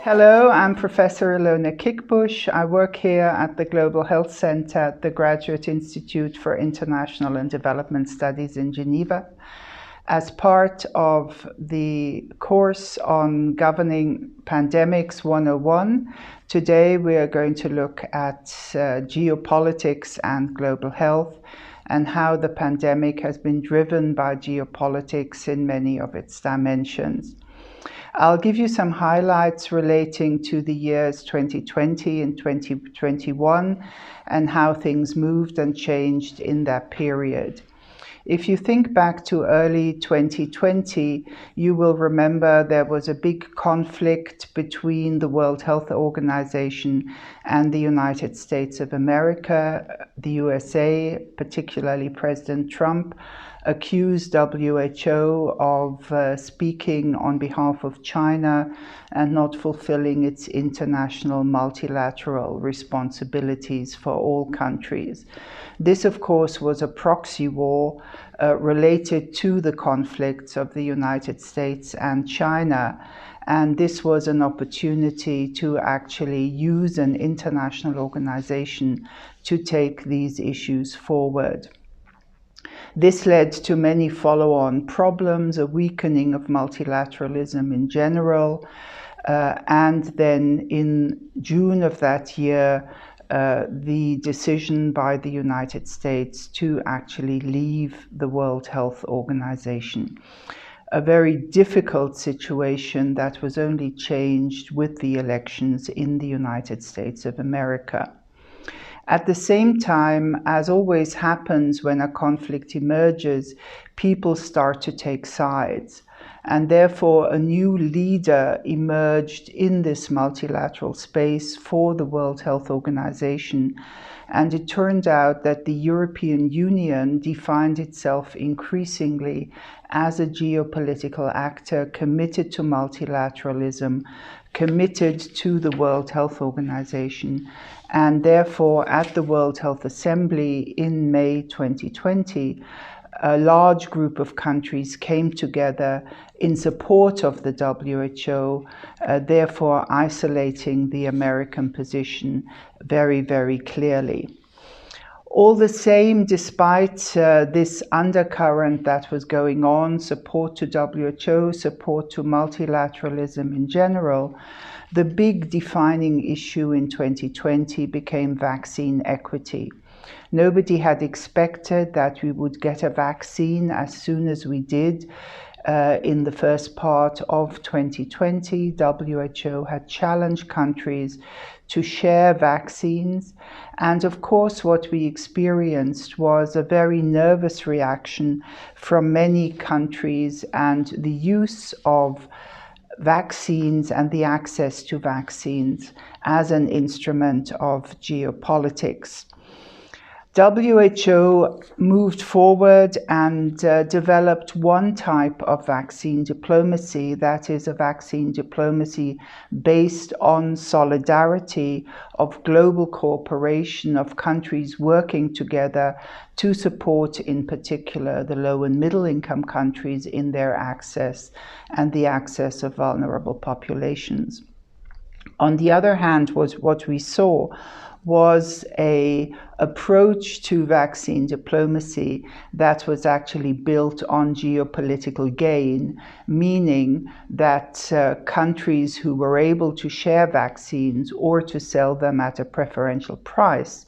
Hello, I'm Professor Ilona Kickbusch. I work here at the Global Health Center at the Graduate Institute for International and Development Studies in Geneva. As part of the course on Governing Pandemics 101, today we are going to look at geopolitics and global health and how the pandemic has been driven by geopolitics in many of its dimensions. I'll give you some highlights relating to the years 2020 and 2021 and how things moved and changed in that period. If you think back to early 2020, you will remember there was a big conflict between the World Health Organization and the United States of America. The USA, particularly President Trump, accused WHO of speaking on behalf of China and not fulfilling its international multilateral responsibilities for all countries. This, of course, was a proxy war related to the conflicts of the United States and China. And this was an opportunity to actually use an international organization to take these issues forward. This led to many follow-on problems, a weakening of multilateralism in general, and then in June of that year, the decision by the United States to actually leave the World Health Organization. A very difficult situation that was only changed with the elections in the United States of America. At the same time, as always happens when a conflict emerges, people start to take sides. And therefore, a new leader emerged in this multilateral space for the World Health Organization. And it turned out that the European Union defined itself increasingly as a geopolitical actor committed to multilateralism, committed to the World Health Organization. And therefore, at the World Health Assembly in May 2020, a large group of countries came together in support of the WHO, therefore isolating the American position very, very clearly. All the same, despite this undercurrent that was going on, support to WHO, support to multilateralism in general, the big defining issue in 2020 became vaccine equity. Nobody had expected that we would get a vaccine as soon as we did. In the first part of 2020, WHO had challenged countries to share vaccines. And of course, what we experienced was a very nervous reaction from many countries and the use of vaccines and the access to vaccines as an instrument of geopolitics. WHO moved forward and developed one type of vaccine diplomacy, that is a vaccine diplomacy based on solidarity of global cooperation of countries working together to support in particular the low and middle income countries in their access and the access of vulnerable populations. On the other hand, what we saw was an approach to vaccine diplomacy that was actually built on geopolitical gain, meaning that countries who were able to share vaccines or to sell them at a preferential price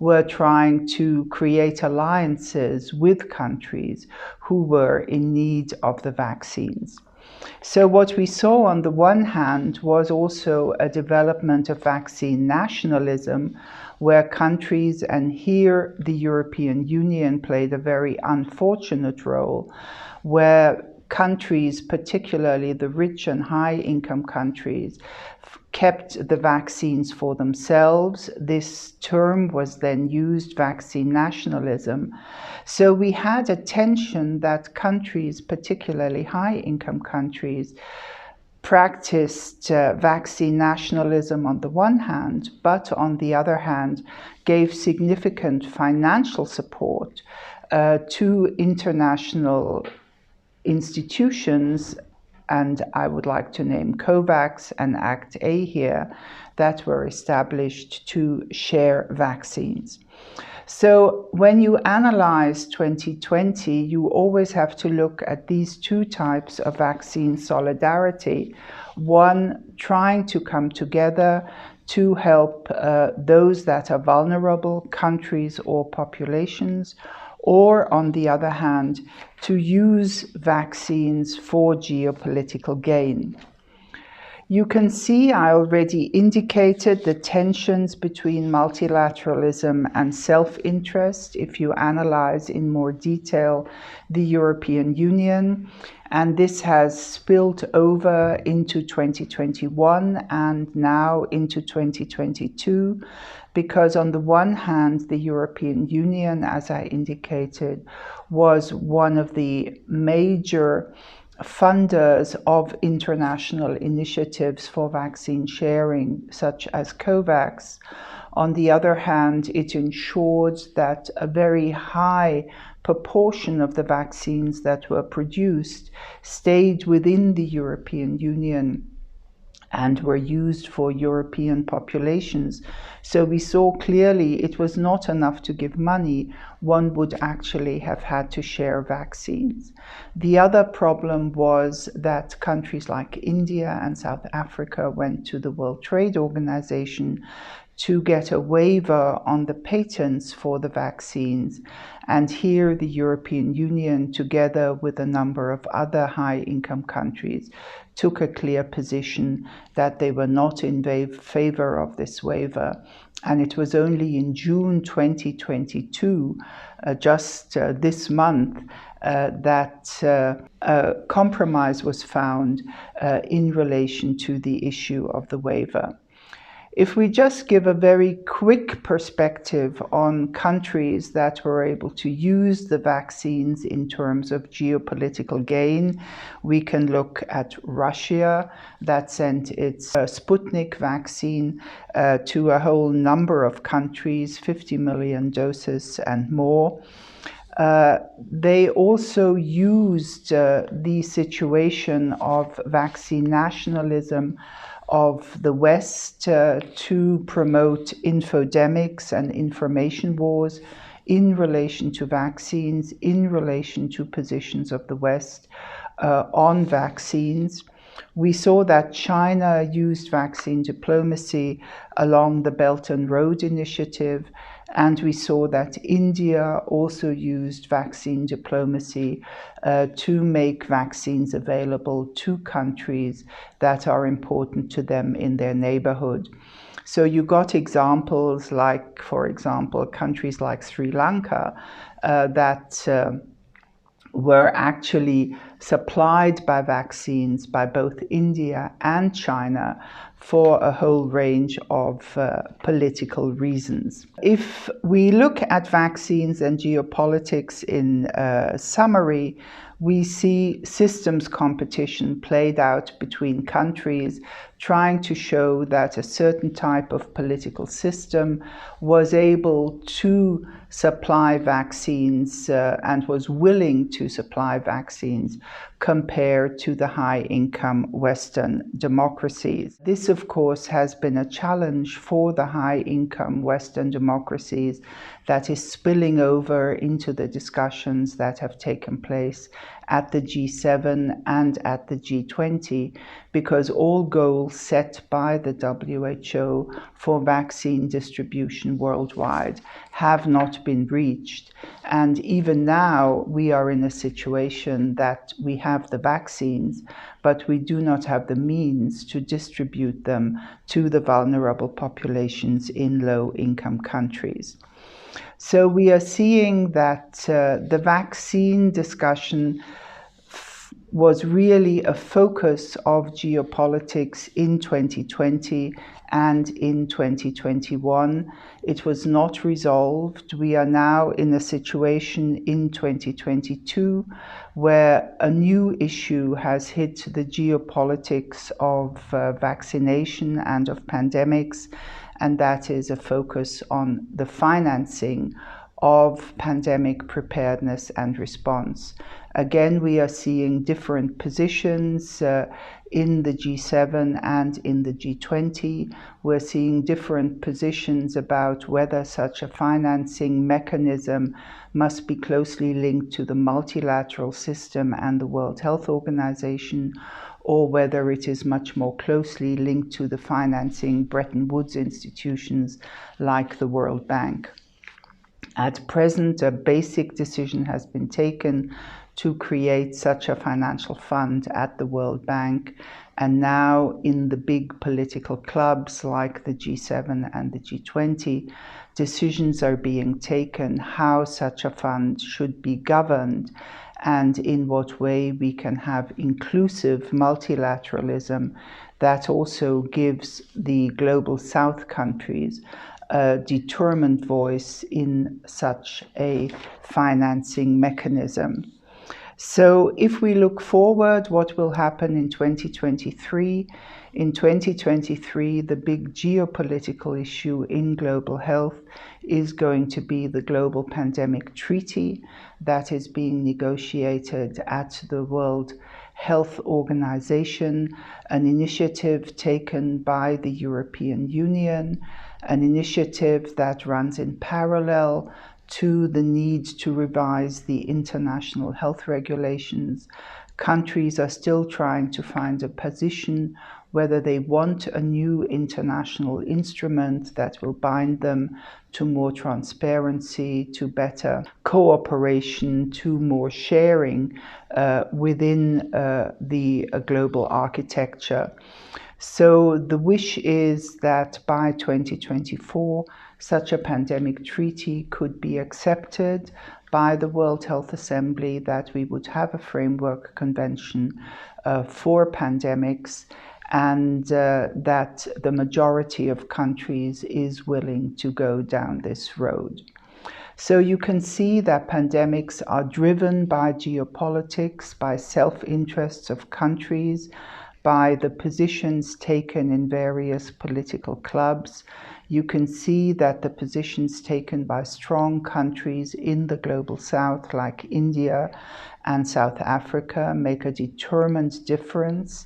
were trying to create alliances with countries who were in need of the vaccines. So what we saw on the one hand was also a development of vaccine nationalism, where countries, and here the European Union played a very unfortunate role, where countries, particularly the rich and high-income countries, kept the vaccines for themselves. This term was then used, vaccine nationalism. So we had a tension that countries, particularly high-income countries, practiced vaccine nationalism on the one hand, but on the other hand, gave significant financial support to international institutions and I would like to name COVAX and Act A here, that were established to share vaccines. So when you analyze 2020, you always have to look at these two types of vaccine solidarity. One, trying to come together to help those that are vulnerable, countries or populations, or on the other hand, to use vaccines for geopolitical gain. You can see I already indicated the tensions between multilateralism and self-interest if you analyze in more detail the European Union. And this has spilled over into 2021 and now into 2022, because on the one hand, the European Union, as I indicated, was one of the major funders of international initiatives for vaccine sharing, such as COVAX. On the other hand, it ensured that a very high proportion of the vaccines that were produced stayed within the European Union and were used for European populations. So we saw clearly it was not enough to give money. One would actually have had to share vaccines. The other problem was that countries like India and South Africa went to the World Trade Organization to get a waiver on the patents for the vaccines. And here the European Union, together with a number of other high-income countries, took a clear position that they were not in favor of this waiver. And it was only in June 2022, just this month, that a compromise was found in relation to the issue of the waiver. If we just give a very quick perspective on countries that were able to use the vaccines in terms of geopolitical gain, we can look at Russia that sent its Sputnik vaccine to a whole number of countries, 50 million doses and more. They also used the situation of vaccine nationalism of the West to promote infodemics and information wars in relation to vaccines, in relation to positions of the West on vaccines. We saw that China used vaccine diplomacy along the Belt and Road Initiative, and we saw that India also used vaccine diplomacy to make vaccines available to countries that are important to them in their neighborhood. So you got examples like, for example, countries like Sri Lanka that were actually supplied by vaccines by both India and China for a whole range of political reasons. If we look at vaccines and geopolitics in summary, we see systems competition played out between countries, trying to show that a certain type of political system was able to supply vaccines and was willing to supply vaccines compared to the high-income Western democracies. This, of course, has been a challenge for the high-income Western democracies that is spilling over into the discussions that have taken place at the G7 and at the G20, because all goals set by the WHO for vaccine distribution worldwide have not been reached. And even now, we are in a situation that we have the vaccines, but we do not have the means to distribute them to the vulnerable populations in low-income countries. So we are seeing that the vaccine discussion was really a focus of geopolitics in 2020 and in 2021. It was not resolved. We are now in a situation in 2022 where a new issue has hit the geopolitics of vaccination and of pandemics, and that is a focus on the financing of pandemic preparedness and response. Again, we are seeing different positions in the G7 and in the G20. We're seeing different positions about whether such a financing mechanism must be closely linked to the multilateral system and the World Health Organization, or whether it is much more closely linked to the financing Bretton Woods institutions like the World Bank. At present, a basic decision has been taken to create such a financial fund at the World Bank, and now in the big political clubs like the G7 and the G20, decisions are being taken how such a fund should be governed and in what way we can have inclusive multilateralism that also gives the Global South countries a determined voice in such a financing mechanism. So if we look forward, what will happen in 2023? In 2023, the big geopolitical issue in global health is going to be the Global Pandemic Treaty that is being negotiated at the World Health Organization, an initiative taken by the European Union, an initiative that runs in parallel to the need to revise the international health regulations. Countries are still trying to find a position whether they want a new international instrument that will bind them to more transparency, to better cooperation, to more sharing within the global architecture. So the wish is that by 2024, such a pandemic treaty could be accepted by the World Health Assembly, that we would have a framework convention for pandemics, and that the majority of countries is willing to go down this road. So you can see that pandemics are driven by geopolitics, by self-interests of countries, by the positions taken in various political clubs. You can see that the positions taken by strong countries in the Global South, like India and South Africa, make a determined difference,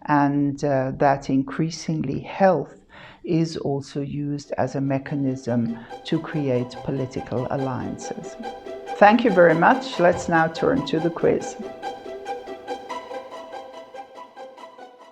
and that increasingly health is also used as a mechanism to create political alliances. Thank you very much. Let's now turn to the quiz.